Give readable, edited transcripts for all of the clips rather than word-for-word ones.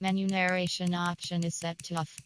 Menu narration option is set to off.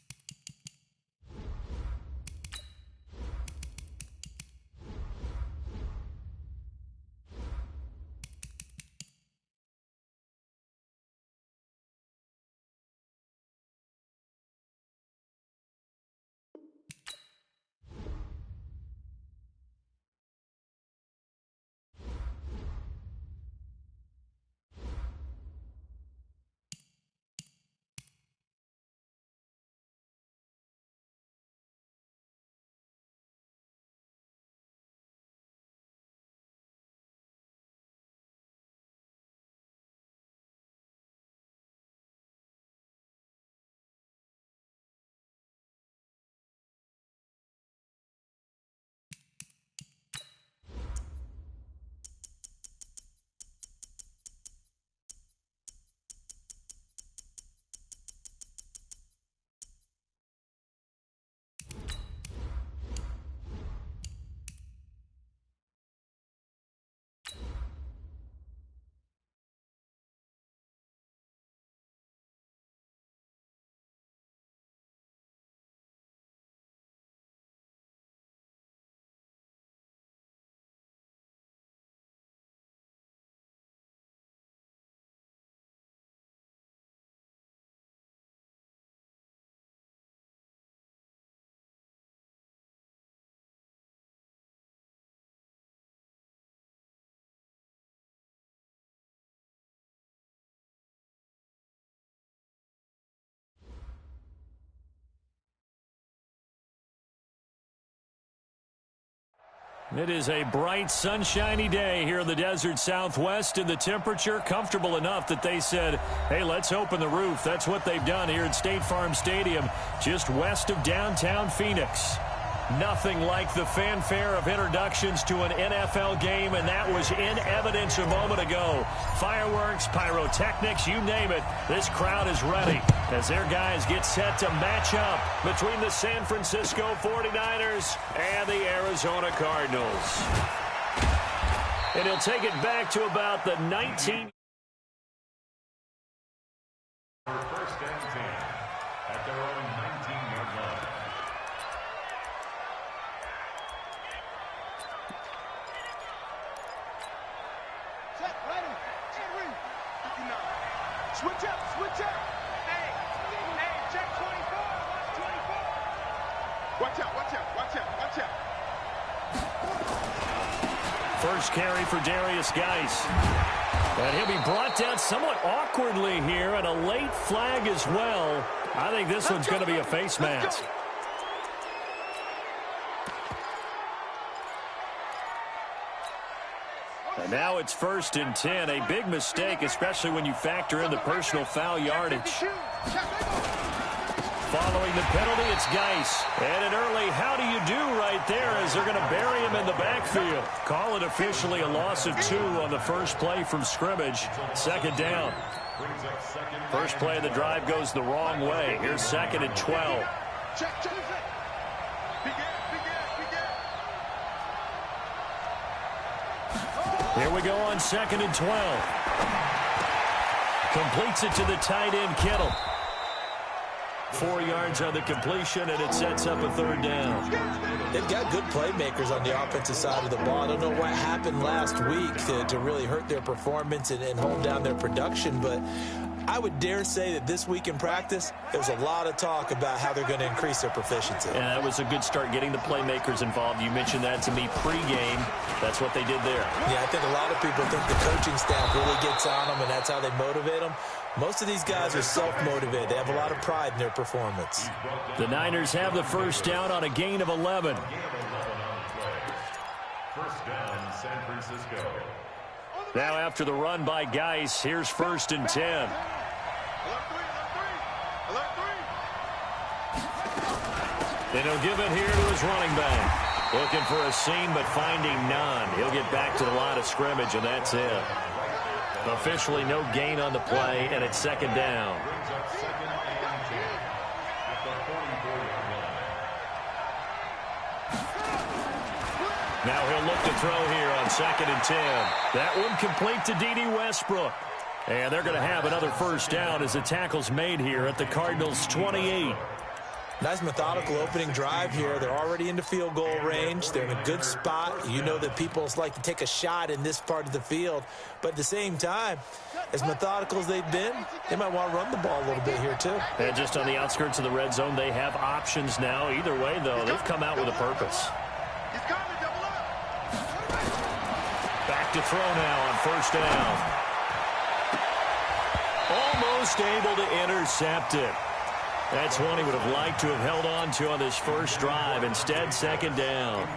It is a bright, sunshiny day here in the desert Southwest, and the temperature comfortable enough that they said, hey, let's open the roof. That's what they've done here at State Farm Stadium, just west of downtown Phoenix. Nothing like the fanfare of introductions to an NFL game, and that was in evidence a moment ago. Fireworks, pyrotechnics, you name it. This crowd is ready as their guys get set to match up between the San Francisco 49ers and the Arizona Cardinals. And he'll take it back to about the 19. First and 10 at their own 19-yard line. Set, ready, and read. Switch up, switch up. Hey, check 24, watch 24. Watch out, watch out, watch out, watch out. First carry for Darius Geis. And he'll be brought down somewhat awkwardly here, and a late flag as well. I think this one's going to be a face mask. And now it's first and 10. A big mistake, especially when you factor in the personal foul yardage. Following the penalty, it's Geis. And an early how do you do right there as they're going to bury him in the backfield. Call it officially a loss of 2 on the first play from scrimmage. Second down. First play of the drive goes the wrong way. Here's second and 12. Here we go on second and 12. Completes it to the tight end, Kittle. 4 yards on the completion, and it sets up a third down. They've got good playmakers on the offensive side of the ball. I don't know what happened last week to really hurt their performance and hold down their production, but I would dare say that this week in practice, there's a lot of talk about how they're going to increase their proficiency. And that was a good start getting the playmakers involved. You mentioned that to me pregame. That's what they did there. Yeah, I think a lot of people think the coaching staff really gets on them, and that's how they motivate them. Most of these guys are self-motivated. They have a lot of pride in their performance. The Niners have the first down on a gain of 11. First down, San Francisco. Now after the run by Geis, here's first and 10. And he'll give it here to his running back. Looking for a seam, but finding none. He'll get back to the line of scrimmage, and that's it. Officially no gain on the play, and it's second down. Now he'll look to throw here on second and 10. That one complete to D.D. Westbrook. And they're going to have another first down as the tackle's made here at the Cardinals' 28. Nice methodical opening drive here. They're already into field goal range. They're in a good spot. You know that people like to take a shot in this part of the field. But at the same time, as methodical as they've been, they might want to run the ball a little bit here too. And just on the outskirts of the red zone, they have options now. Either way, though, they've come out with a purpose. Back to throw now on first down. Almost able to intercept it. That's one he would have liked to have held on to on this first drive. Instead, second down.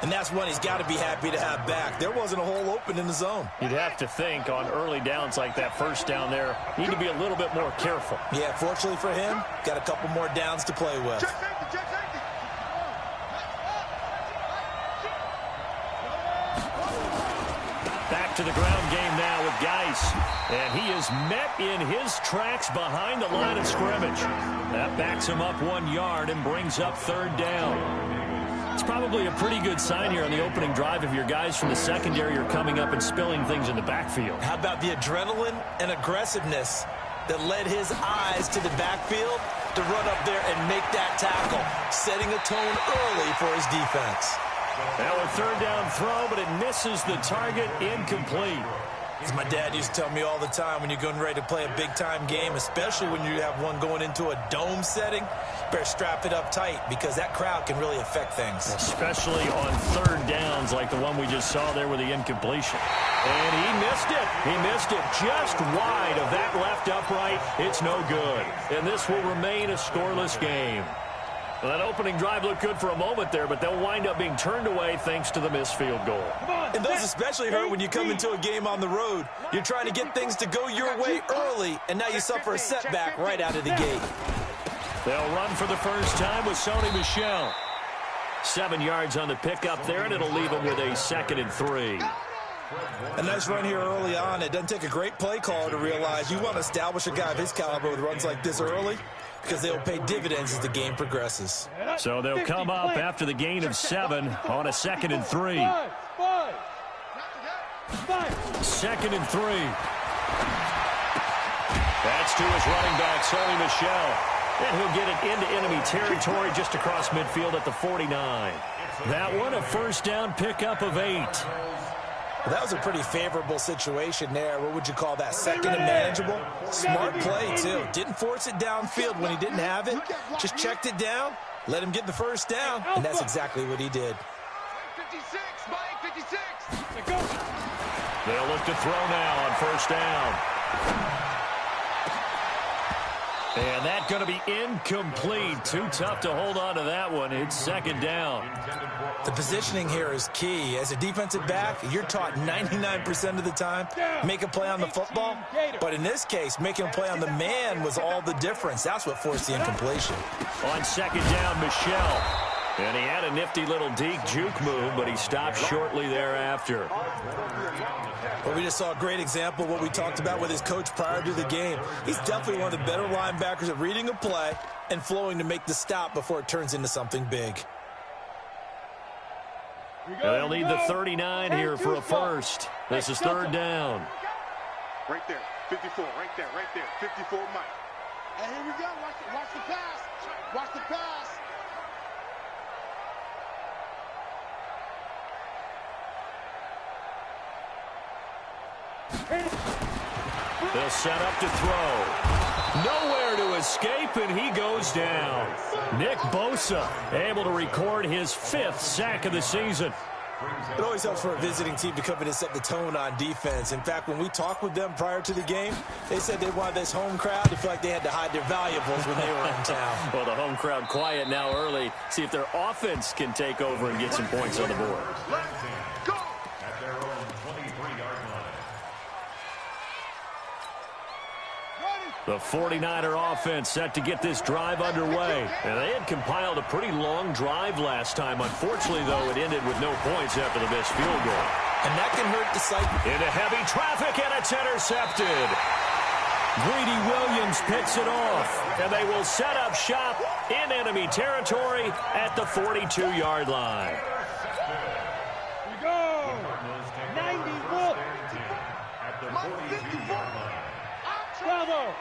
And that's one he's got to be happy to have back. There wasn't a hole open in the zone. You'd have to think on early downs like that first down there, need to be a little bit more careful. Yeah, fortunately for him, got a couple more downs to play with. Back to the ground game now with Geis. And he is met in his tracks behind the line of scrimmage. That backs him up 1 yard and brings up third down. It's probably a pretty good sign here on the opening drive if your guys from the secondary are coming up and spilling things in the backfield. How about the adrenaline and aggressiveness that led his eyes to the backfield to run up there and make that tackle, setting a tone early for his defense. Now a third down throw, but it misses the target, incomplete. As my dad used to tell me all the time, when you're getting ready to play a big-time game, especially when you have one going into a dome setting, better strap it up tight because that crowd can really affect things. Especially on third downs like the one we just saw there with the incompletion. And he missed it. He missed it just wide of that left upright. It's no good. And this will remain a scoreless game. Well, that opening drive looked good for a moment there, but they'll wind up being turned away thanks to the missed field goal. And those especially hurt when you come into a game on the road. You're trying to get things to go your way early, and now you suffer a setback right out of the gate. They'll run for the first time with Sony Michel. 7 yards on the pickup there, and it'll leave them with a 2nd and 3. A nice run here early on. It doesn't take a great play caller to realize you want to establish a guy of his caliber with runs like this early, because they'll pay dividends as the game progresses. So they'll come up after the gain of 7 on a 2nd and 3. 2nd and 3. That's to his running back, Sony Michel. And he'll get it into enemy territory just across midfield at the 49. That one, a first down pickup of 8. Well, that was a pretty favorable situation there. What would you call that? Second and manageable? Smart play, too. Didn't force it downfield when he didn't have it. Just checked it down, let him get the first down, and that's exactly what he did. 56, Mike, 56. They'll look to throw now on first down. And that's going to be incomplete. Too tough to hold on to that one. It's second down. The positioning here is key. As a defensive back, you're taught 99% of the time, make a play on the football. But in this case, making a play on the man was all the difference. That's what forced the incompletion. On second down, Michel. And he had a nifty little deep juke move, but he stopped shortly thereafter. Well, we just saw a great example of what we talked about with his coach prior to the game. He's definitely one of the better linebackers at reading a play and flowing to make the stop before it turns into something big. They'll need the 39 here for a first. This is third down. Right there, 54, right there, 54, Mike. And here we go, watch the pass, watch the pass. They'll set up to throw. Nowhere to escape, and he goes down. Nick Bosa able to record his 5th sack of the season. It always helps for a visiting team to come in and set the tone on defense. In fact, when we talked with them prior to the game, they said they wanted this home crowd to feel like they had to hide their valuables when they were in town. Well, the home crowd quiet now early. See if their offense can take over and get some points on the board. At their own 23-yard line. The 49er offense set to get this drive underway. And they had compiled a pretty long drive last time. Unfortunately, though, it ended with no points after the missed field goal. And that can hurt the cycle. Into heavy traffic, and it's intercepted. Greedy Williams picks it off, and they will set up shop in enemy territory at the 42-yard line. Here we go. 91. 42-yard line. Bravo.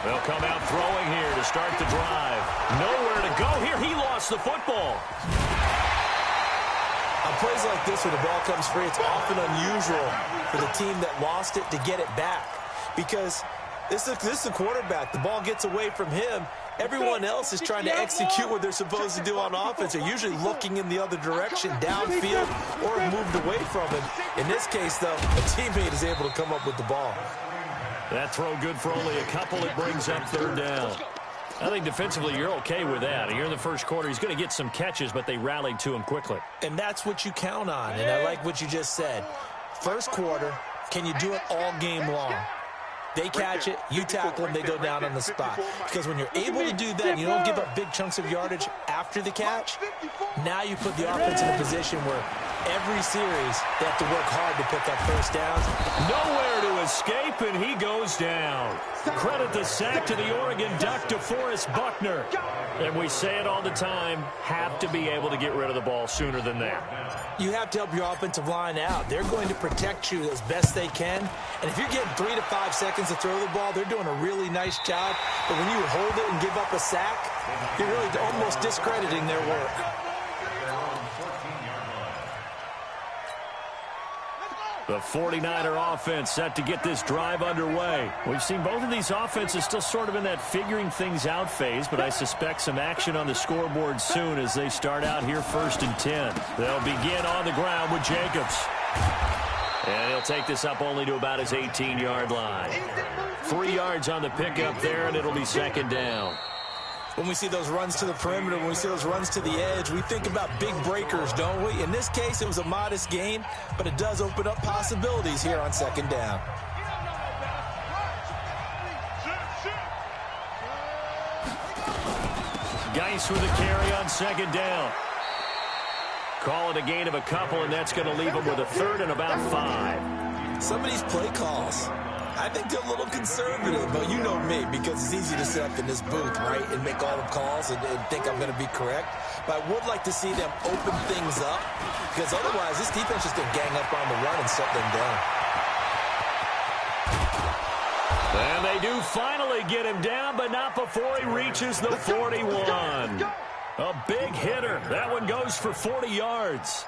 They'll come out throwing here to start the drive. Nowhere to go here. He lost the football. On plays like this where the ball comes free, it's often unusual for the team that lost it to get it back. Because this is a quarterback. The ball gets away from him. Everyone else is trying to execute what they're supposed to do on offense. They're usually looking in the other direction, downfield, or moved away from him. In this case, though, a teammate is able to come up with the ball. That throw good for only a couple. It brings up third down. I think defensively you're okay with that. Here in the first quarter, he's going to get some catches, but they rallied to him quickly. And that's what you count on, and I like what you just said. First quarter, can you do it all game long? They catch it, you tackle them, they go down on the spot. Because when you're able to do that, and you don't give up big chunks of yardage after the catch, now you put the offense in a position where every series they have to work hard to pick up first downs. Nowhere to escape, and he goes down. Credit the sack to the Oregon Duck, DeForest Buckner. And we say it all the time, have to be able to get rid of the ball sooner than that. You have to help your offensive line out. They're going to protect you as best they can. And if you're getting 3 to 5 seconds to throw the ball, they're doing a really nice job. But when you hold it and give up a sack, you're really almost discrediting their work. The 49er offense set to get this drive underway. We've seen both of these offenses still sort of in that figuring things out phase, but I suspect some action on the scoreboard soon as they start out here 1st and 10. They'll begin on the ground with Jacobs. And he'll take this up only to about his 18-yard line. 3 yards on the pickup there, and it'll be 2nd down. When we see those runs to the perimeter, when we see those runs to the edge, we think about big breakers, don't we? In this case, it was a modest gain, but it does open up possibilities here on 2nd down. Geis with a carry on 2nd down. Call it a gain of a couple, and that's going to leave him with a 3rd and about 5. Some of these play calls, I think they're a little conservative, but you know me, because it's easy to sit up in this booth, right, and make all the calls and think I'm going to be correct. But I would like to see them open things up, because otherwise this defense is going to gang up on the run and shut them down. And they do finally get him down, but not before he reaches the 41. A big hitter. That one goes for 40 yards.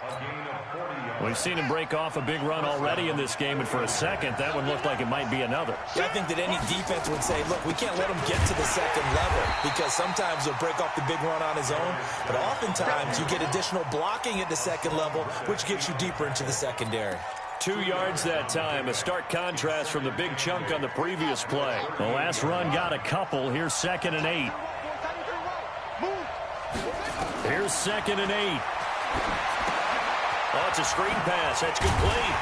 We've seen him break off a big run already in this game, and for a second, that one looked like it might be another. Yeah, I think that any defense would say, look, we can't let him get to the 2nd level, because sometimes he'll break off the big run on his own, but oftentimes you get additional blocking at the 2nd level, which gets you deeper into the secondary. 2 yards that time, a stark contrast from the big chunk on the previous play. The last run got a couple. Here's 2nd and 8. Here's 2nd and 8. Oh, it's a screen pass. That's complete.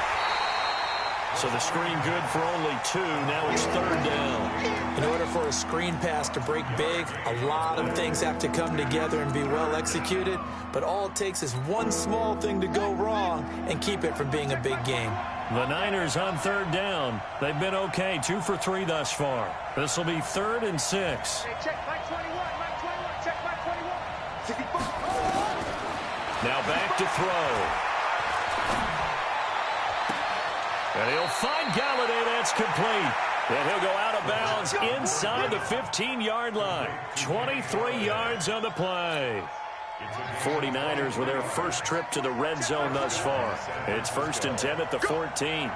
So the screen good for only 2. Now it's 3rd down. In order for a screen pass to break big, a lot of things have to come together and be well executed. But all it takes is one small thing to go wrong and keep it from being a big game. The Niners on 3rd down. They've been okay. 2 for 3 thus far. This will be 3rd and 6. Hey, check Mike 21. Mike 21. Check Mike 21. 64. Now back to throw. And he'll find Galladay. That's complete. And he'll go out of bounds inside the 15-yard line. 23 yards on the play. 49ers with their first trip to the red zone thus far. It's 1st and 10 at the 14.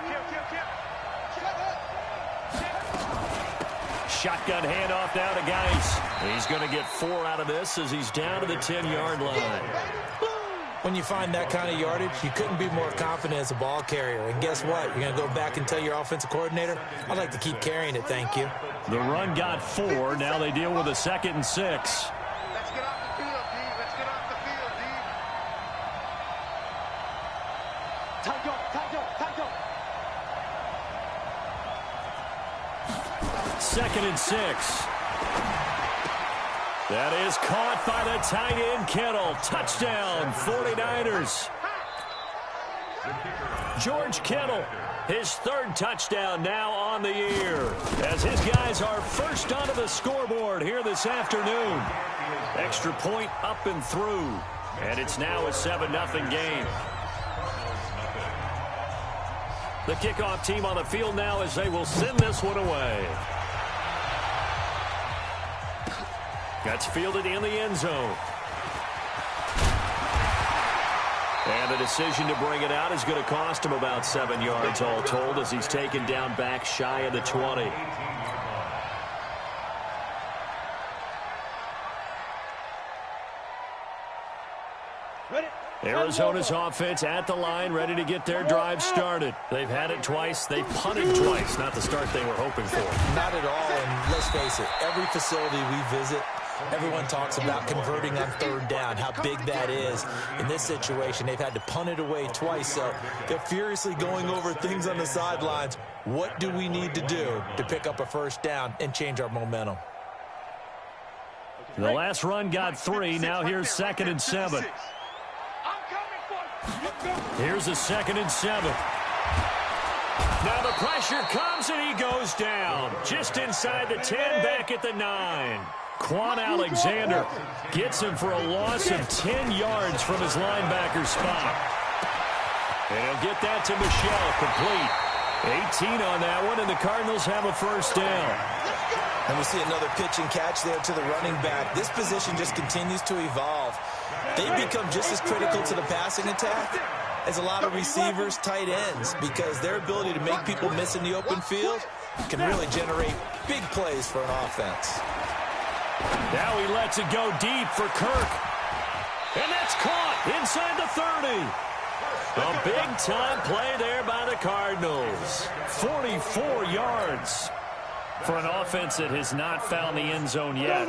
Shotgun handoff now to Geis. He's going to get 4 out of this as he's down to the 10-yard line. When you find that kind of yardage, you couldn't be more confident as a ball carrier. And guess what? You're going to go back and tell your offensive coordinator, I'd like to keep carrying it, thank you. The run got 4. Now they deal with a 2nd and 6. Let's get off the field, D. Let's get off the field, D. Tight go, tight go, tight go. 2nd and 6. That is caught by the tight end, Kittle. Touchdown, 49ers. George Kittle, his 3rd touchdown now on the year, as his guys are first onto the scoreboard here this afternoon. Extra point up and through, and it's now a 7-0 game. The kickoff team on the field now as they will send this one away. That's fielded in the end zone. And the decision to bring it out is going to cost him about 7 yards all told as he's taken down back shy of the 20. Arizona's offense at the line, ready to get their drive started. They've had it twice. They've punted twice. Not the start they were hoping for. Not at all, and let's face it, every facility we visit, everyone talks about converting on third down, how big that is. In this situation, they've had to punt it away twice, so they're furiously going over things on the sidelines. What do we need to do to pick up a first down and change our momentum? The last run got 3. Now here's 2nd and 7. Here's a 2nd and 7. Now the pressure comes and he goes down. Just inside the 10, back at the 9. Quan Alexander gets him for a loss of 10 yards from his linebacker spot. And he'll get that to Michel, complete. 18 on that one, and the Cardinals have a first down. And we see another pitch and catch there to the running back. This position just continues to evolve. They become just as critical to the passing attack as a lot of receivers, tight ends, because their ability to make people miss in the open field can really generate big plays for an offense. Now he lets it go deep for Kirk. And that's caught inside the 30. A big-time play there by the Cardinals. 44 yards. For an offense that has not found the end zone yet,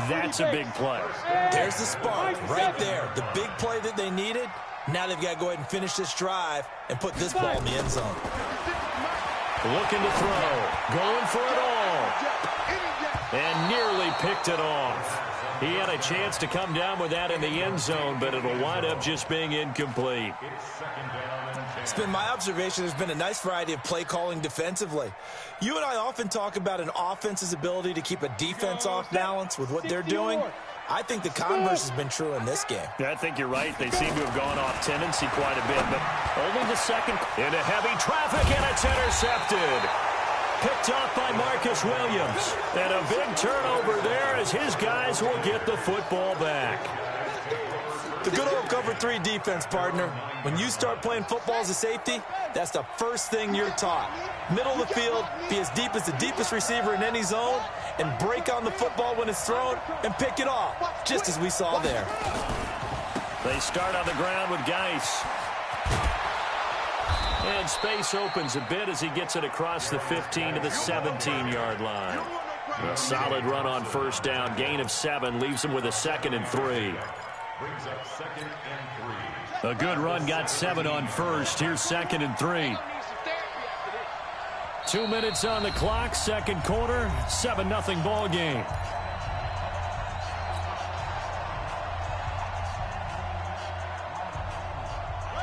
that's a big play. There's the spark right there. The big play that they needed. Now they've got to go ahead and finish this drive and put this ball in the end zone. Looking to throw. Going for it all. And nearly picked it off. He had a chance to come down with that in the end zone, but it'll wind up just being incomplete. It's been my observation there's been a nice variety of play calling defensively. You and I often talk about an offense's ability to keep a defense off balance with what they're doing. I think the converse has been true in this game. I think you're right. They seem to have gone off tendency quite a bit, but only the second. Into heavy traffic, and it's intercepted. Picked off by Marcus Williams. And a big turnover there as his guys will get the football back. The good old cover 3 defense, partner. When you start playing football as a safety, that's the first thing you're taught. Middle of the field, be as deep as the deepest receiver in any zone, and break on the football when it's thrown and pick it off, just as we saw there. They start on the ground with Geis. And space opens a bit as he gets it across the 15 to the 17-yard line. A solid run on first down. Gain of 7 leaves him with a 2nd and 3. Brings up 2nd and 3. A good run got 7 on first. Here's 2nd and 3. 2 minutes on the clock, second quarter, 7-0 ball game.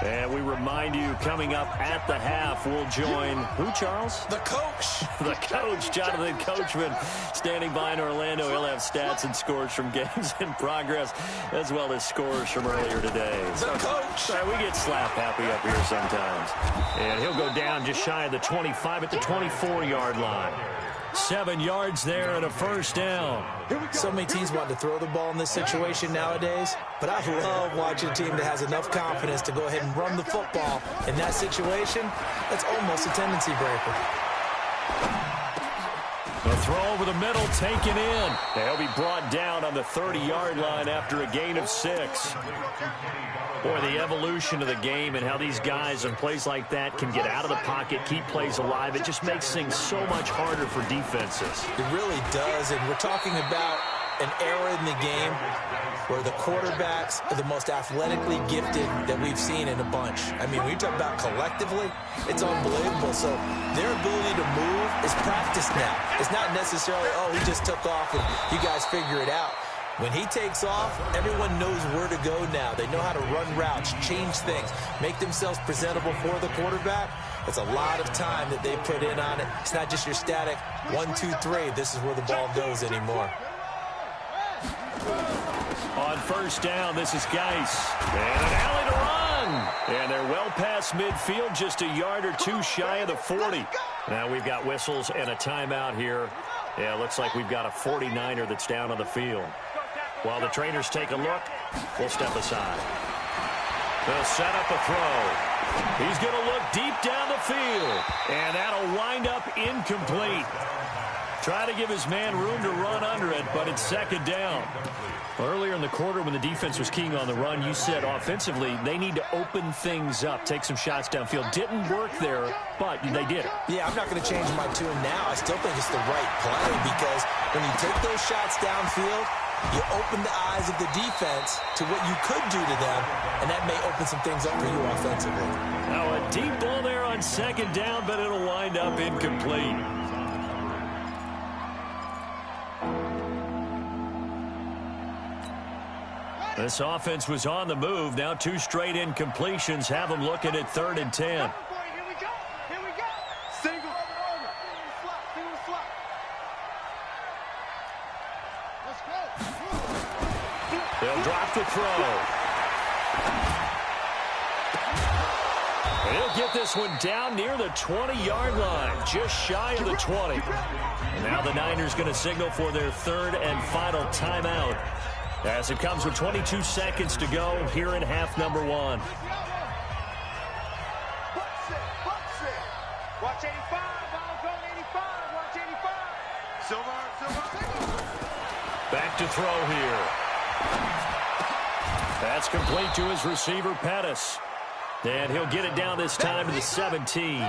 And we remind you, coming up at the half, we'll join, who, Charles? The coach. The coach, Jonathan Coachman, standing by in Orlando. He'll have stats and scores from games in progress, as well as scores from earlier today. The coach. We get slap happy up here sometimes. And he'll go down just shy of the 25 at the 24-yard line. 7 yards there and a first down. So many teams want to throw the ball in this situation nowadays, but I love watching a team that has enough confidence to go ahead and run the football. In that situation, that's almost a tendency breaker. The throw over the middle, taken in. They'll be brought down on the 30-yard line after a gain of 6. Boy, the evolution of the game and how these guys on plays like that can get out of the pocket, keep plays alive, it just makes things so much harder for defenses. It really does, and we're talking about an era in the game where the quarterbacks are the most athletically gifted that we've seen in a bunch. I mean, when you talk about collectively, it's unbelievable. So their ability to move is practiced now. It's not necessarily, oh, he just took off and you guys figure it out. When he takes off, everyone knows where to go now. They know how to run routes, change things, make themselves presentable for the quarterback. It's a lot of time that they put in on it. It's not just your static 1, 2, 3. This is where the ball goes anymore. On first down, this is Geis. And an alley to run. And they're well past midfield, just a yard or two shy of the 40. Now we've got whistles and a timeout here. Yeah, looks like we've got a 49er that's down on the field. While the trainers take a look, we'll step aside. They'll set up a throw. He's going to look deep down the field. And that'll wind up incomplete. Try to give his man room to run under it, but it's second down. Earlier in the quarter when the defense was keying on the run, you said offensively they need to open things up, take some shots downfield. Didn't work there, but they did it. Yeah, I'm not going to change my tune now. I still think it's the right play because when you take those shots downfield, you open the eyes of the defense to what you could do to them, and that may open some things up for you offensively. Now a deep ball there on second down, but it'll wind up incomplete. This offense was on the move. Now 2 straight incompletions have them looking at 3rd and 10. Here we go. Here we go. Single. Single slot. Let's go. They'll drop the throw. He'll get this one down near the 20-yard line, just shy of the 20. And now the Niners going to signal for their 3rd and final timeout, as it comes with 22 seconds to go here in half number 1. Watch 85. Ball's on 85. Watch 85. Silver. Back to throw here. That's complete to his receiver, Pettis. And he'll get it down this time to the 17.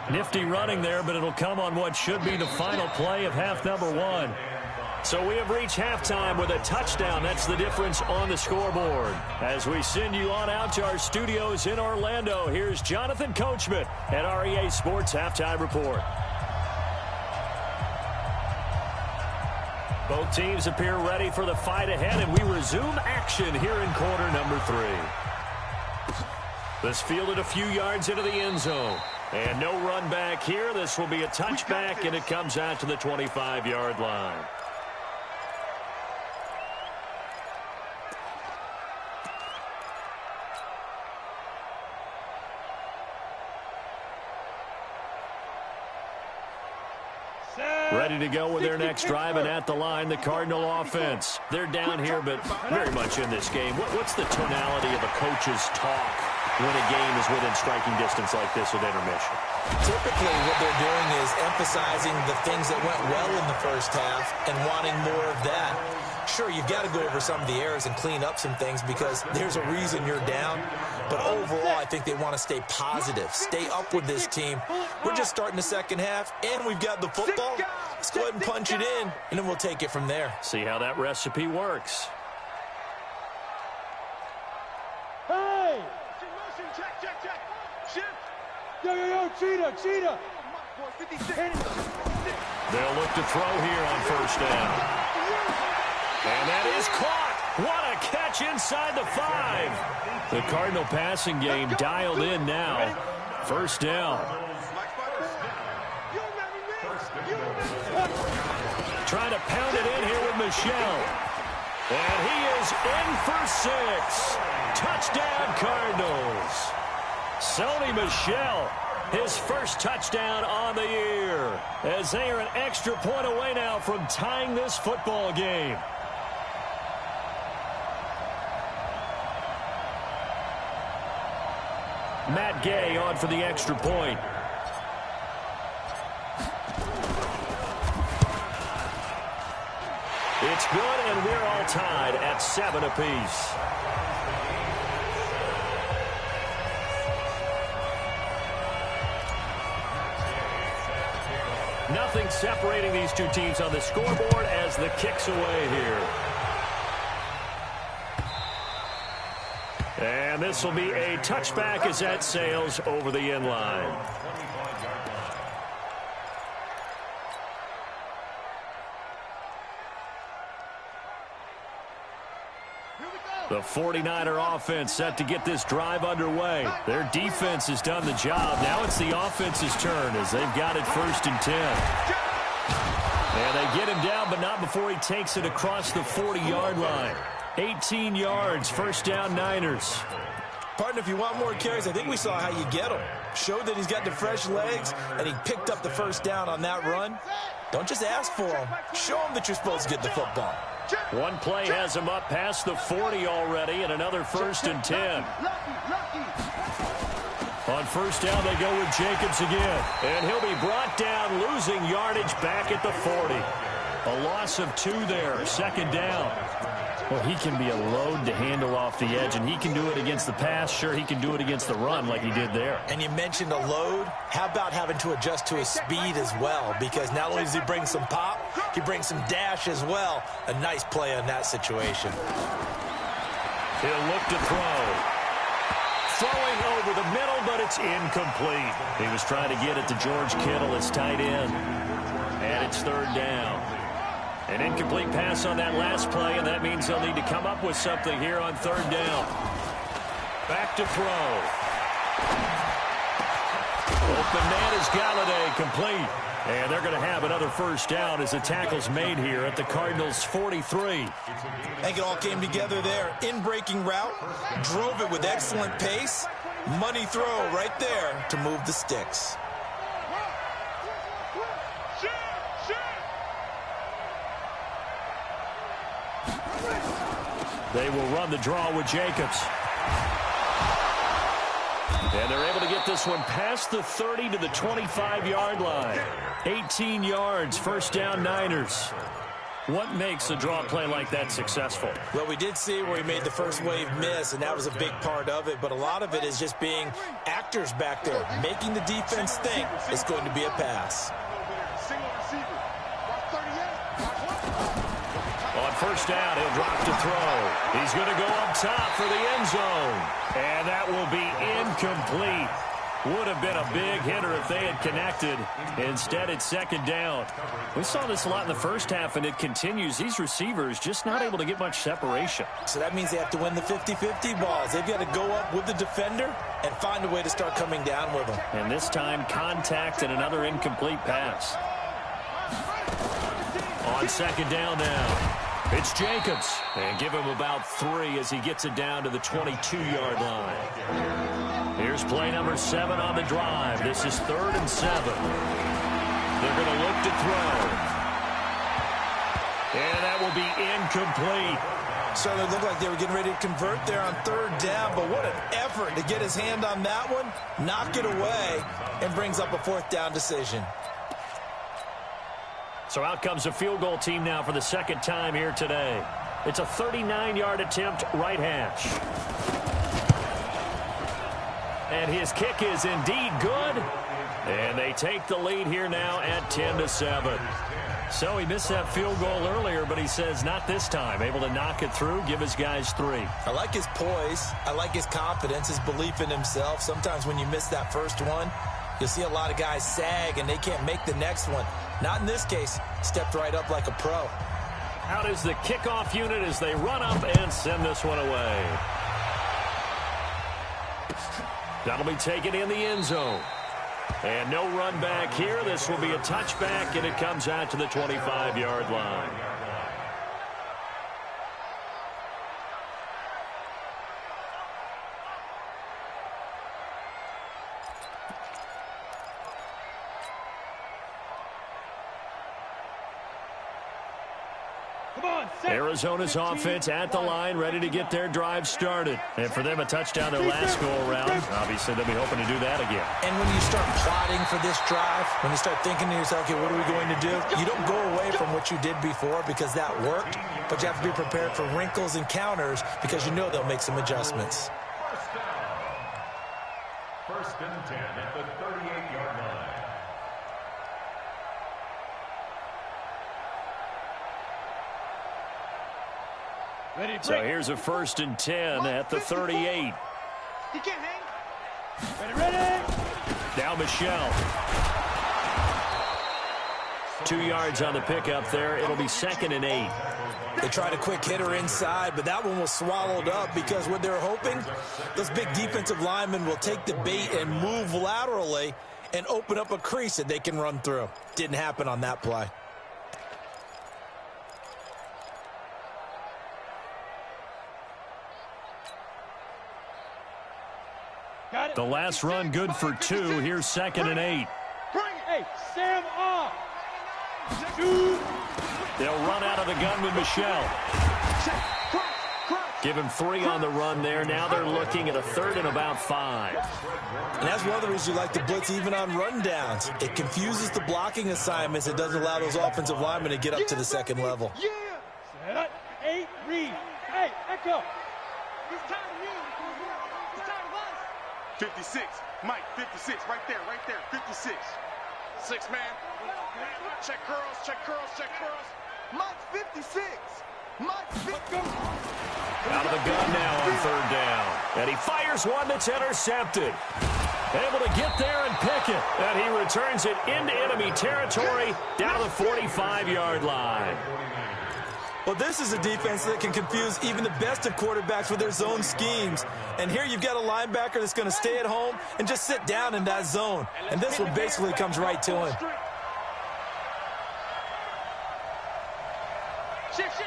Nifty running there, but it'll come on what should be the final play of half number 1. So we have reached halftime with a touchdown. That's the difference on the scoreboard. As we send you on out to our studios in Orlando, here's Jonathan Coachman at REA Sports Halftime Report. Both teams appear ready for the fight ahead, and we resume action here in quarter number 3. This fielded a few yards into the end zone. And no run back here. This will be a touchback, and it comes out to the 25-yard line. Ready to go with their next drive, and at the line, the Cardinal offense. They're down here, but very much in this game. What's the tonality of a coach's talk when a game is within striking distance like this at intermission? Typically, what they're doing is emphasizing the things that went well in the first half and wanting more of that. Sure, you've got to go over some of the errors and clean up some things because there's a reason you're down. But overall, I think they want to stay positive, stay up with this team. We're just starting the second half, and we've got the football. Let's go ahead and punch it in, and then we'll take it from there. See how that recipe works. Hey! Check. Shift. Yo, cheetah. They'll look to throw here on first down. And that is caught. What a catch inside the 5. The Cardinal passing game dialed in now. First down. Trying to pound it in here with Michel. And he is in for 6. Touchdown, Cardinals. Sony Michel, his first touchdown on the year, as they are an extra point away now from tying this football game. Matt Gay on for the extra point. It's good, and we're all tied at 7 apiece. Nothing separating these two teams on the scoreboard as the kick's away here. And this will be a touchback as that sails over the end line. The 49er offense set to get this drive underway. Their defense has done the job. Now it's the offense's turn as they've got it 1st and 10. And they get him down, but not before he takes it across the 40-yard line. 18 yards, first down Niners. Partner, if you want more carries, I think we saw how you get them. Showed that he's got the fresh legs, and he picked up the first down on that run. Don't just ask for them. Show them that you're supposed to get the football. One play has him up past the 40 already, and another first and 10. On first down, they go with Jacobs again. And he'll be brought down, losing yardage back at the 40. A loss of 2 there, second down. Well, he can be a load to handle off the edge, and he can do it against the pass. Sure, he can do it against the run like he did there. And you mentioned a load. How about having to adjust to his speed as well? Because not only does he bring some pop, he brings some dash as well. A nice play on that situation. He'll look to throw. Throwing over the middle, but it's incomplete. He was trying to get it to George Kittle, his tight end. And it's third down. An incomplete pass on that last play, and that means they'll need to come up with something here on third down. Back to throw. Open man is Galladay, complete. And they're going to have another first down as the tackle's made here at the Cardinals' 43. I think it all came together there. In-breaking route, drove it with excellent pace. Money throw right there to move the sticks. They will run the draw with Jacobs. And they're able to get this one past the 30 to the 25-yard line. 18 yards, first down Niners. What makes a draw play like that successful? Well, we did see where he made the first wave miss, and that was a big part of it. But a lot of it is just being actors back there, making the defense think it's going to be a pass. On first down, he'll drop to throw. He's going to go up top for the end zone. And that will be incomplete. Would have been a big hitter if they had connected. Instead, it's second down. We saw this a lot in the first half, and it continues. These receivers just not able to get much separation. So that means they have to win the 50-50 balls. They've got to go up with the defender and find a way to start coming down with them. And this time, contact and another incomplete pass. On second down now. It's Jacobs, and give him about 3 as he gets it down to the 22-yard line. Here's play number 7 on the drive. This is 3rd and 7. They're going to look to throw. And that will be incomplete. So it looked like they were getting ready to convert there on 3rd down, but what an effort to get his hand on that one, knock it away, and brings up a 4th down decision. So out comes a field goal team now for the second time here today. It's a 39-yard attempt, right hash. And his kick is indeed good. And they take the lead here now at 10-7. So he missed that field goal earlier, but he says not this time. Able to knock it through, give his guys 3. I like his poise. I like his confidence, his belief in himself. Sometimes when you miss that first one, you'll see a lot of guys sag and they can't make the next one. Not in this case. Stepped right up like a pro. Out is the kickoff unit as they run up and send this one away. That'll be taken in the end zone. And no run back here. This will be a touchback, and it comes out to the 25-yard line. Arizona's offense at the line, ready to get their drive started. And for them, a touchdown their last go-around. Obviously, they'll be hoping to do that again. And when you start plotting for this drive, when you start thinking to yourself, okay, what are we going to do? You don't go away from what you did before because that worked, but you have to be prepared for wrinkles and counters because you know they'll make some adjustments. First and 10 at the 38-yard line. So here's a 1st and 10 at the 38. He can't hang. Ready. Now Michelle. 2 yards on the pickup there. It'll be 2nd and 8. They tried a quick hitter inside, but that one was swallowed up because what they're hoping, those big defensive linemen will take the bait and move laterally and open up a crease that they can run through. Didn't happen on that play. The last run good for 2. Here's 2nd and 8. Bring it. Hey, Sam off. They'll run out of the gun with Michel. Give him 3 on the run there. Now they're looking at a 3rd and about 5. And that's one of the reasons you like the blitz even on rundowns. It confuses the blocking assignments. It doesn't allow those offensive linemen to get up to the second level. Yeah. Set. 8, read. Hey, Echo. He's tired of you. He's tired of us. 56. Mike, 56. Right there, 56. 6 man. Check curls, check curls, check curls. Mike's 56. Mike's 50. Out of the gun now on 3rd down. And he fires one that's intercepted. Able to get there and pick it. And he returns it into enemy territory down to the 45-yard line. Well, this is a defense that can confuse even the best of quarterbacks with their zone schemes. And here you've got a linebacker that's going to stay at home and just sit down in that zone. And this one basically comes right to him. Shift.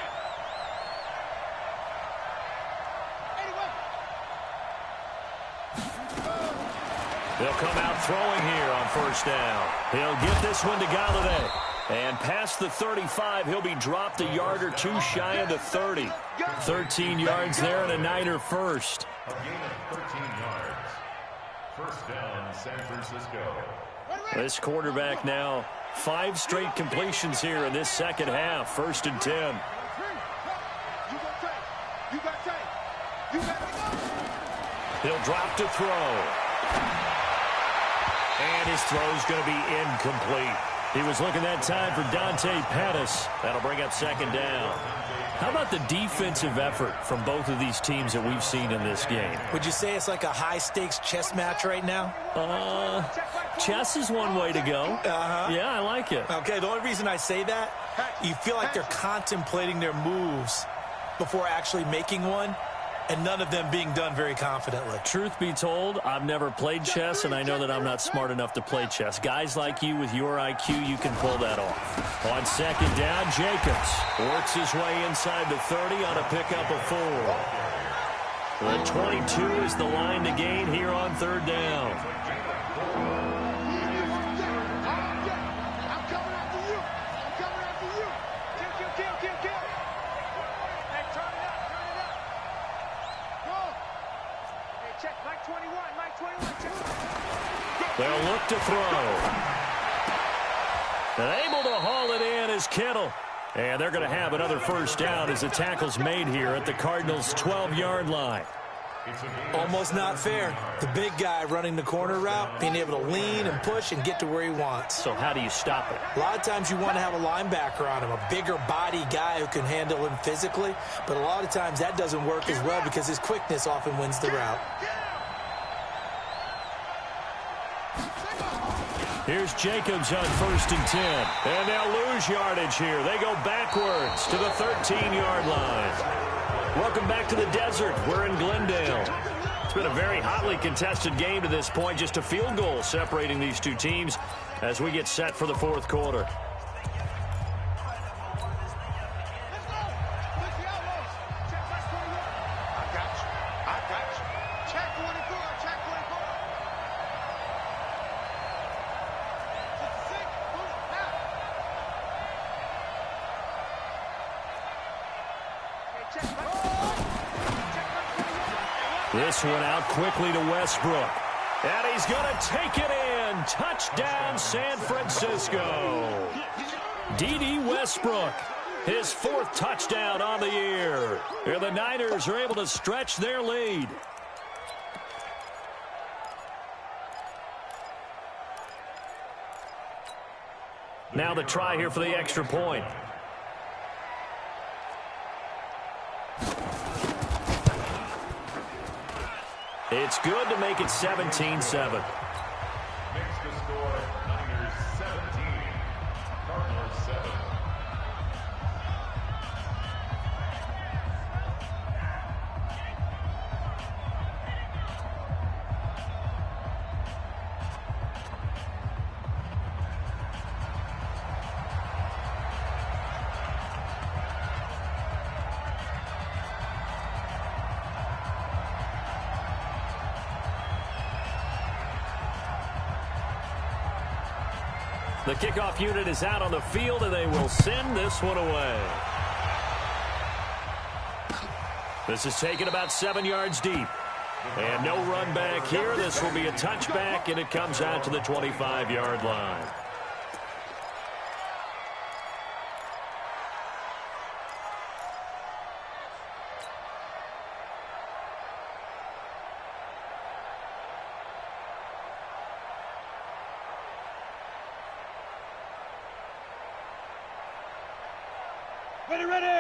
They'll come out throwing here on 1st down. He'll get this one to Galladay. And past the 35, he'll be dropped a yard or 2 shy of the 30. 13 yards there and a Niner first. A gain of 13 yards. 1st down, San Francisco. This quarterback now 5 straight completions here in this 2nd half. 1st and 10. He'll drop to throw. And his throw's going to be incomplete. He was looking that time for Dante Pettis. That'll bring up 2nd down. How about the defensive effort from both of these teams that we've seen in this game? Would you say it's like a high-stakes chess match right now? Chess is one way to go. Yeah, I like it. Okay, the only reason I say that, you feel like they're contemplating their moves before actually making one, and none of them being done very confidently. Truth be told, I've never played chess, and I know that I'm not smart enough to play chess. Guys like you with your IQ, you can pull that off. On 2nd down, Jacobs works his way inside the 30 on a pickup of 4. The 22 is the line to gain here on 3rd down. I'm coming after you. Kill. Hey, turn it up. Go. Hey, check. Mike 21. Check. They'll look to throw. And able to haul it in is Kittle. And they're going to have another 1st down as the tackle's made here at the Cardinals' 12-yard line. Almost not fair. The big guy running the corner route, being able to lean and push and get to where he wants. So how do you stop it? A lot of times you want to have a linebacker on him, a bigger body guy who can handle him physically. But a lot of times that doesn't work as well because his quickness often wins the route. Here's Jacobs on 1st and 10. And they'll lose yardage here. They go backwards to the 13-yard line. Welcome back to the desert. We're in Glendale. It's been a very hotly contested game to this point. Just a field goal separating these two teams as we get set for the 4th quarter. This one out quickly to Westbrook. And he's going to take it in. Touchdown, San Francisco. D.D. Westbrook, his 4th touchdown on the year. And the Niners are able to stretch their lead. Now the try here for the extra point. It's good to make it 17-7. Makes the score Niners 17, Cardinals 7. The kickoff unit is out on the field, and they will send this one away. This is taken about 7 yards deep. And no run back here. This will be a touchback, and it comes out to the 25-yard line.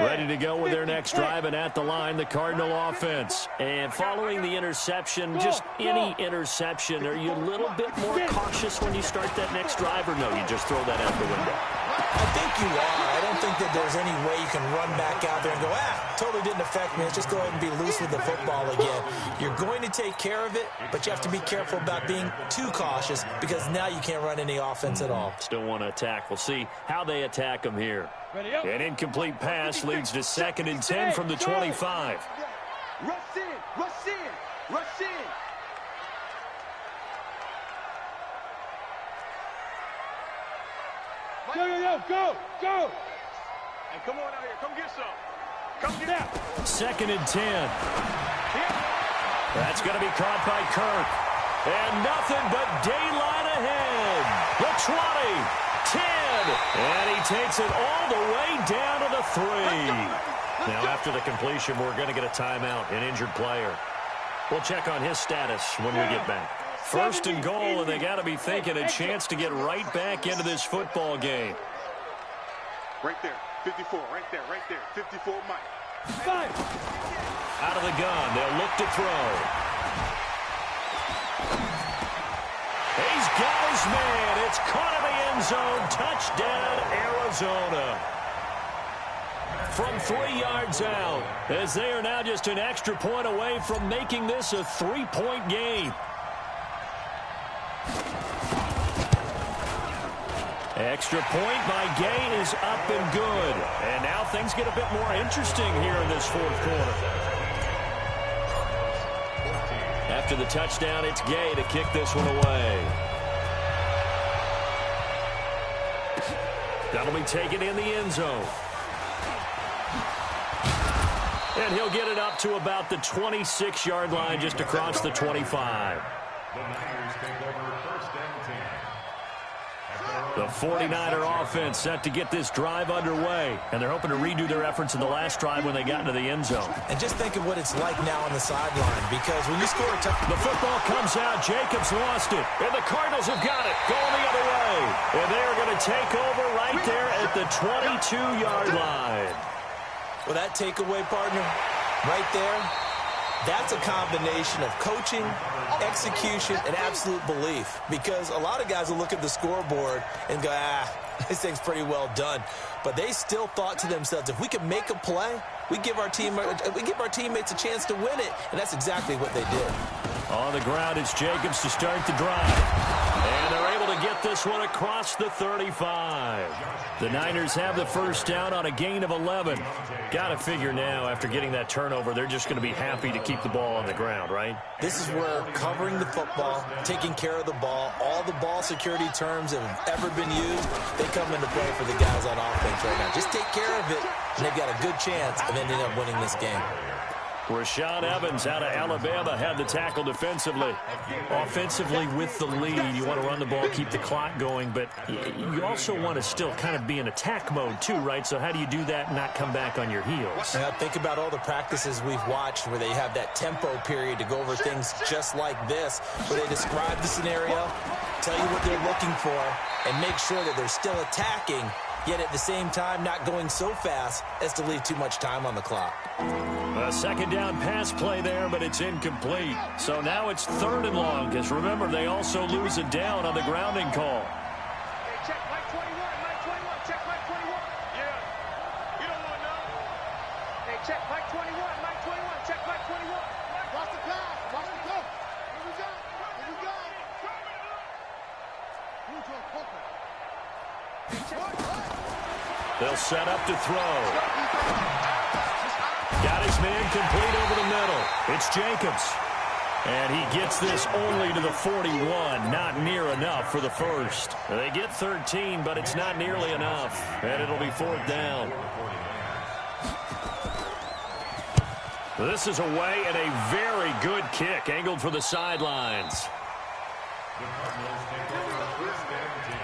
Ready to go with their next drive, and at the line, the Cardinal offense. And following the interception, just any interception, are you a little bit more cautious when you start that next drive, or no, you just throw that out the window? I think you are. I don't think that there's any way you can run back out there and go, totally didn't affect me. Let's just go ahead and be loose with the football again. You're going to take care of it, but you have to be careful about being too cautious because now you can't run any offense at all. Still want to attack. We'll see how they attack them here. An incomplete pass leads to 2nd and 10 from the 25. Rush in, rush in, rush in. Go. Hey, come on out here. Come get some. Come get out. 2nd and 10. That's going to be caught by Kirk. And nothing but daylight ahead. The 20. 10, and he takes it all the way down to the 3. Now, after the completion, we're going to get a timeout, an injured player. We'll check on his status when we get back. 1st and goal, and they got to be thinking a chance to get right back into this football game. Right there, 54, right there, 54, Mike. Out of the gun, they'll look to throw. He's got his man. It's caught in the end zone. Touchdown, Arizona. From 3 yards out, as they are now just an extra point away from making this a 3-point game. Extra point by Gay is up and good. And now things get a bit more interesting here in this 4th quarter. After the touchdown, it's Gay to kick this one away. That'll be taken in the end zone. And he'll get it up to about the 26-yard line, just across the 25. The Niners take over 1st and 10. The 49er offense set to get this drive underway, and they're hoping to redo their efforts in the last drive when they got into the end zone. And just think of what it's like now on the sideline, because when you score a touchdown, the football comes out. Jacobs lost it, and the Cardinals have got it, going the other way. And they are going to take over right there at the 22-yard line. Well, that takeaway, partner, right there, that's a combination of coaching, execution, and absolute belief. Because a lot of guys will look at the scoreboard and go, this thing's pretty well done. But they still thought to themselves, if we can make a play, we give our teammates a chance to win it. And that's exactly what they did. On the ground, it's Jacobs to start the drive. And they're able to get this one across the 35. The Niners have the first down on a gain of 11. Got to figure now, after getting that turnover, they're just going to be happy to keep the ball on the ground, right? This is where covering the football, taking care of the ball, all the ball security terms that have ever been used, they come into play for the guys on offense right now. Just take care of it, and they've got a good chance of ending up winning this game. Rashaan Evans out of Alabama had the tackle defensively. Offensively with the lead, you want to run the ball, keep the clock going, but you also want to still kind of be in attack mode too, right? So how do you do that and not come back on your heels? Now, think about all the practices we've watched where they have that tempo period to go over things just like this, where they describe the scenario, tell you what they're looking for, and make sure that they're still attacking, yet at the same time not going so fast as to leave too much time on the clock. A second down pass play there, but it's incomplete. So now it's 3rd and long, because remember, they also lose it down on the grounding call. Hey, check Mike 21, Mike 21, check Mike 21. Yeah, you don't want to know. Hey, check Mike 21, Mike 21, check Mike 21. Watch the pass, watch the go. Here we go, here we go. They'll set up to throw. Got his man complete over the middle. It's Jacobs. And he gets this only to the 41. Not near enough for the first. They get 13, but it's not nearly enough. And it'll be 4th down. This is away and a very good kick angled for the sidelines. The Cardinals take over first and 10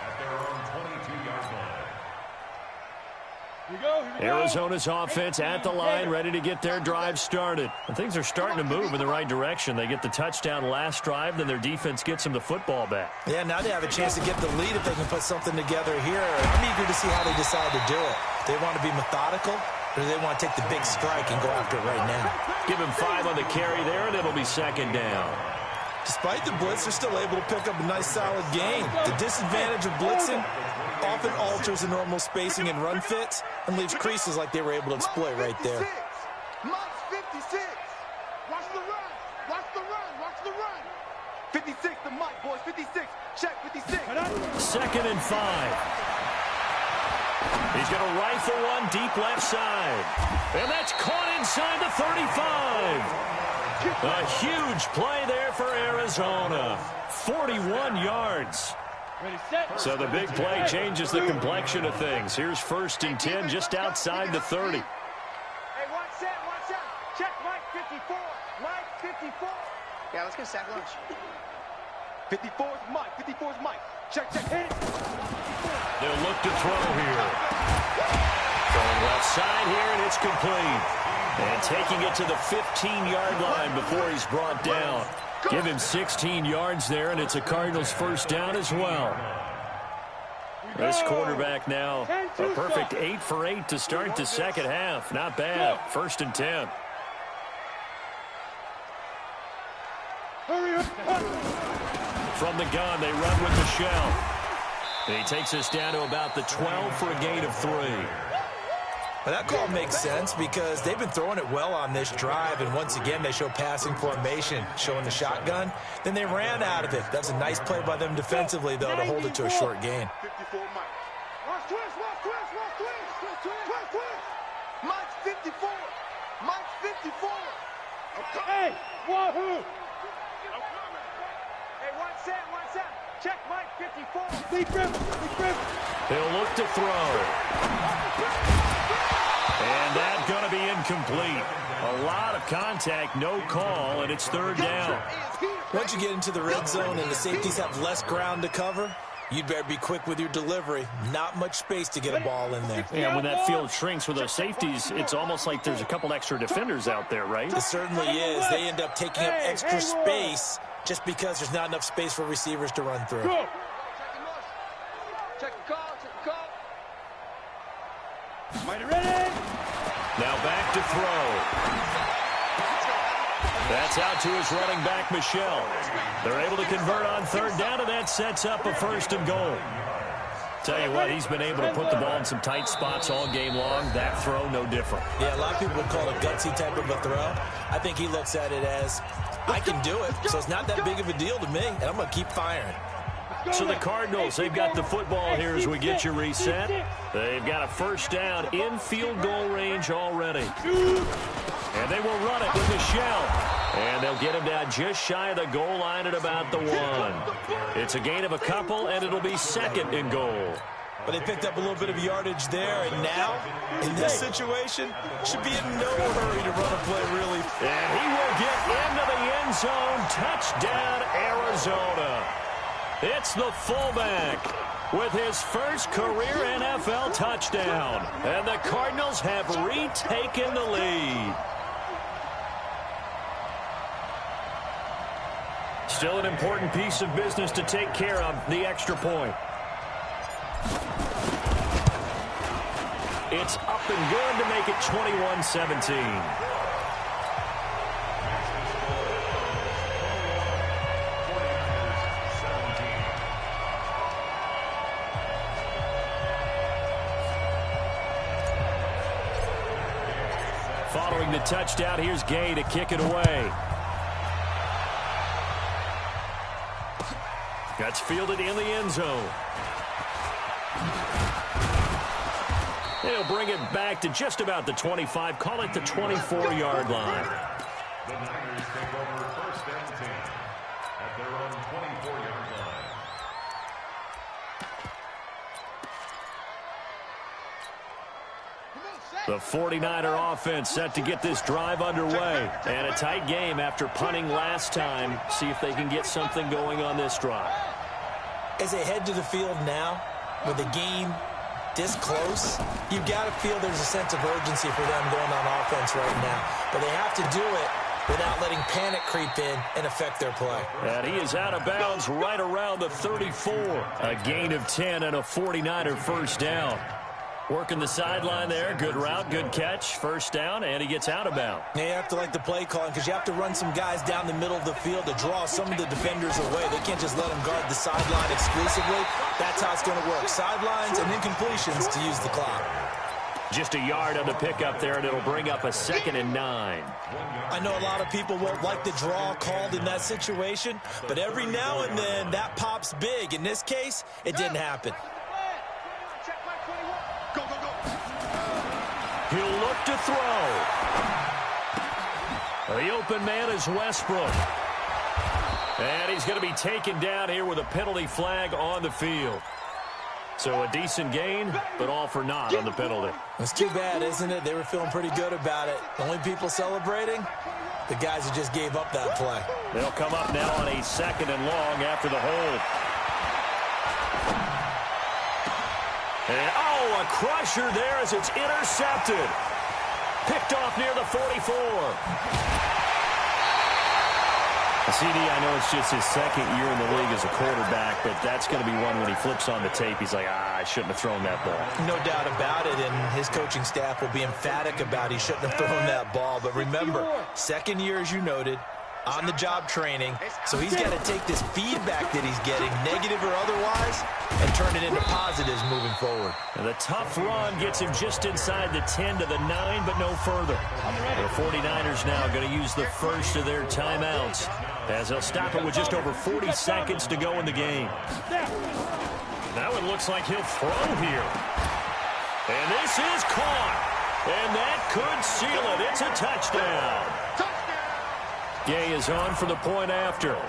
at their own 22-yard line. Arizona's offense at the line, ready to get their drive started. And things are starting to move in the right direction. They get the touchdown last drive, then their defense gets them the football back. Yeah, now they have a chance to get the lead if they can put something together here. I'm eager to see how they decide to do it. They want to be methodical, or do they want to take the big strike and go after it right now? Give him 5 on the carry there, and it'll be 2nd down. Despite the blitz, they're still able to pick up a nice, solid gain. The disadvantage of blitzing often alters the normal spacing and run fits and leaves creases like they were able to exploit right there. Mike's 56. Watch the run. Watch the run. Watch the run. 56 to Mike, boys. 56. Check 56. 2nd and 5. He's going to rifle one deep left side. And that's caught inside the 35. A huge play there for Arizona. 41 yards. So the big play changes the complexion of things. Here's 1st and 10 just outside the 30. Hey, watch out. Check Mike 54. Mike 54. Yeah, let's get sack lunch. 54 is Mike. 54 is Mike. Check. Hit it. They'll look to throw here. Throwing left side here, and it's complete. And taking it to the 15-yard line before he's brought down. Give him 16 yards there, and it's a Cardinals 1st down as well. This quarterback now, a perfect 8 for 8 to start the second half. Not bad. 1st and 10. From the gun, they run with Michel. And he takes us down to about the 12 for a gain of 3. Well, that call makes sense because they've been throwing it well on this drive, and once again they show passing formation, showing the shotgun. Then they ran out of it. That's a nice play by them defensively, though, to hold it to a short gain. 54 Mike. Watch twist. Mike's 54. Mike's 54. Hey, wahoo. Hey, watch out. Check Mike 54. Big grip. They'll look to throw. And that's going to be incomplete. A lot of contact, no call, and it's 3rd down. Once you get into the red zone and the safeties have less ground to cover, you'd better be quick with your delivery. Not much space to get a ball in there. Yeah, when that field shrinks with those safeties, it's almost like there's a couple extra defenders out there, right? It certainly is. They end up taking up extra space just because there's not enough space for receivers to run through. Check the call. Mighty ready. Now back to throw. That's out to his running back, Michel. They're able to convert on 3rd down, and that sets up a 1st and goal. Tell you what, he's been able to put the ball in some tight spots all game long. That throw, no different. Yeah, a lot of people would call it a gutsy type of a throw. I think he looks at it as, I can do it, so it's not that big of a deal to me, and I'm going to keep firing. So the Cardinals, they've got the football here as we get you reset. They've got a 1st down in field goal range already. And they will run it with Michel. And they'll get him down just shy of the goal line at about the 1. It's a gain of a couple, and it'll be 2nd and goal. But they picked up a little bit of yardage there, and now, in this situation, should be in no hurry to run a play, really. And he will get into the end zone. Touchdown, Arizona. It's the fullback with his first career NFL touchdown. And the Cardinals have retaken the lead. Still an important piece of business to take care of, the extra point. It's up and good to make it 21-17. Following the touchdown, here's Gay to kick it away. That's fielded in the end zone. They'll bring it back to just about the 25, call it the 24-yard line. The Niners take over first and 10 at their own 24-yard line. The 49er offense set to get this drive underway. And a tight game after punting last time. See if they can get something going on this drive. As they head to the field now, with the game this close, you've got to feel there's a sense of urgency for them going on offense right now. But they have to do it without letting panic creep in and affect their play. And he is out of bounds right around the 34. A gain of 10 and a 49er first down. Working the sideline there. Good route, good catch. First down, and he gets out of bounds. Now you have to like the play calling because you have to run some guys down the middle of the field to draw some of the defenders away. They can't just let them guard the sideline exclusively. That's how it's going to work. Sidelines and incompletions to use the clock. Just a yard on the pickup there, and it'll bring up a 2nd and 9. I know a lot of people won't like the draw called in that situation, but every now and then that pops big. In this case, it didn't happen. He'll look to throw. The open man is Westbrook. And he's going to be taken down here with a penalty flag on the field. So a decent gain, but all for naught on the penalty. It's too bad, isn't it? They were feeling pretty good about it. The only people celebrating, the guys who just gave up that play. They'll come up now on a 2nd and long after the hold. And, a crusher there as it's intercepted. Picked off near the 44. CD, I know it's just his 2nd year in the league as a quarterback, but that's going to be one when he flips on the tape. He's like, I shouldn't have thrown that ball. No doubt about it, and his coaching staff will be emphatic about he shouldn't have thrown that ball. But remember, 2nd year, as you noted, on-the-job training, so he's got to take this feedback that he's getting, negative or otherwise, and turn it into positives moving forward. And the tough run gets him just inside the 10 to the 9, but no further. The 49ers now going to use the first of their timeouts, as they'll stop it with just over 40 seconds to go in the game. Now it looks like he'll throw here. And this is caught. And that could seal it. It's a touchdown. Gay is on for the point after.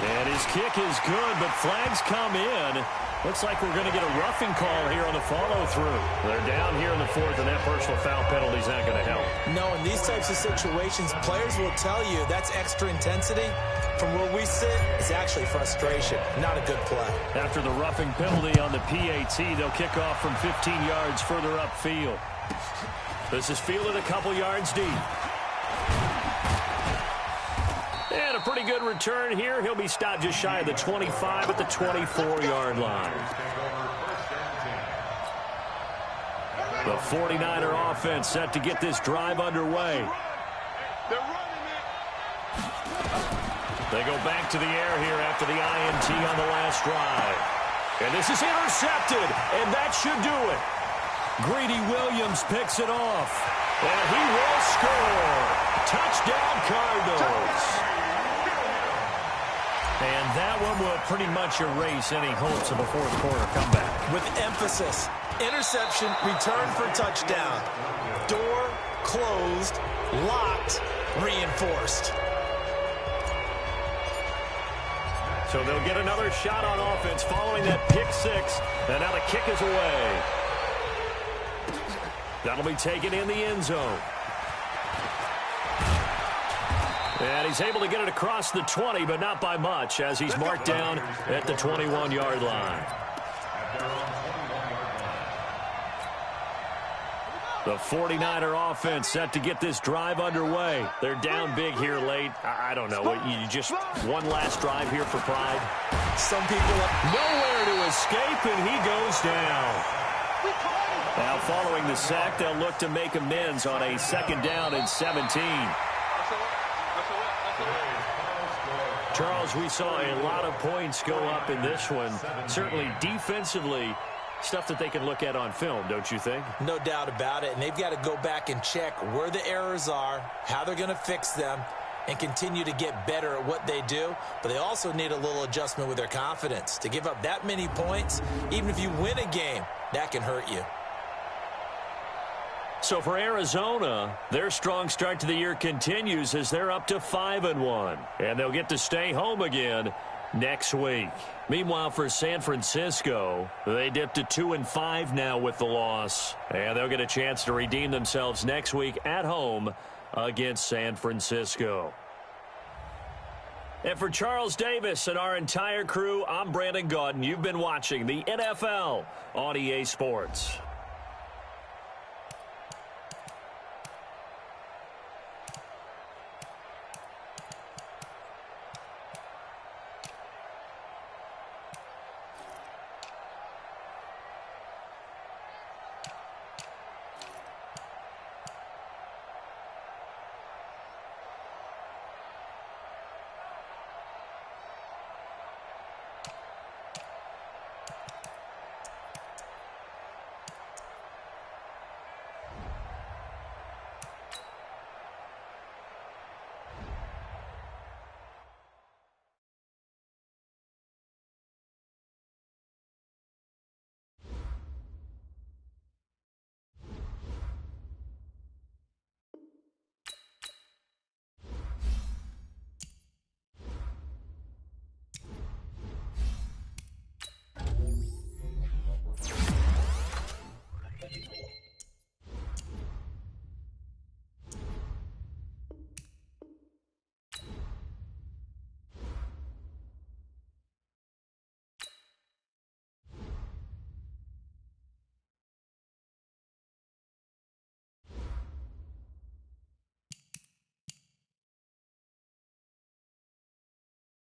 And his kick is good, but flags come in. Looks like we're going to get a roughing call here on the follow-through. They're down here in the 4th, and that personal foul penalty is not going to help. No, in these types of situations, players will tell you that's extra intensity. From where we sit, it's actually frustration, not a good play. After the roughing penalty on the PAT, they'll kick off from 15 yards further upfield. This is fielded a couple yards deep. And a pretty good return here. He'll be stopped just shy of the 25 at the 24-yard line. The 49er offense set to get this drive underway. They go back to the air here after the INT on the last drive. And this is intercepted, and that should do it. Greedy Williams picks it off, and he will score. Touchdown, Cardinals. And that one will pretty much erase any hopes of a fourth-quarter comeback. With emphasis, interception, return for touchdown. Door closed, locked, reinforced. So they'll get another shot on offense following that pick six, and now the kick is away. That'll be taken in the end zone. And he's able to get it across the 20, but not by much, as he's marked down at the 21-yard line. The 49er offense set to get this drive underway. They're down big here late. I don't know. You just one last drive here for pride. Some people nowhere to escape, and he goes down. Now, following the sack, they'll look to make amends on a 2nd down and 17. Charles, we saw a lot of points go up in this one. Certainly defensively, stuff that they can look at on film, don't you think? No doubt about it, and they've got to go back and check where the errors are, how they're going to fix them, and continue to get better at what they do. But they also need a little adjustment with their confidence. To give up that many points, even if you win a game, that can hurt you. So for Arizona, their strong start to the year continues as they're up to 5-1. And they'll get to stay home again next week. Meanwhile, for San Francisco, they dipped to 2-5 now with the loss. And they'll get a chance to redeem themselves next week at home against San Francisco. And for Charles Davis and our entire crew, I'm Brandon Gaudin. You've been watching the NFL on EA Sports.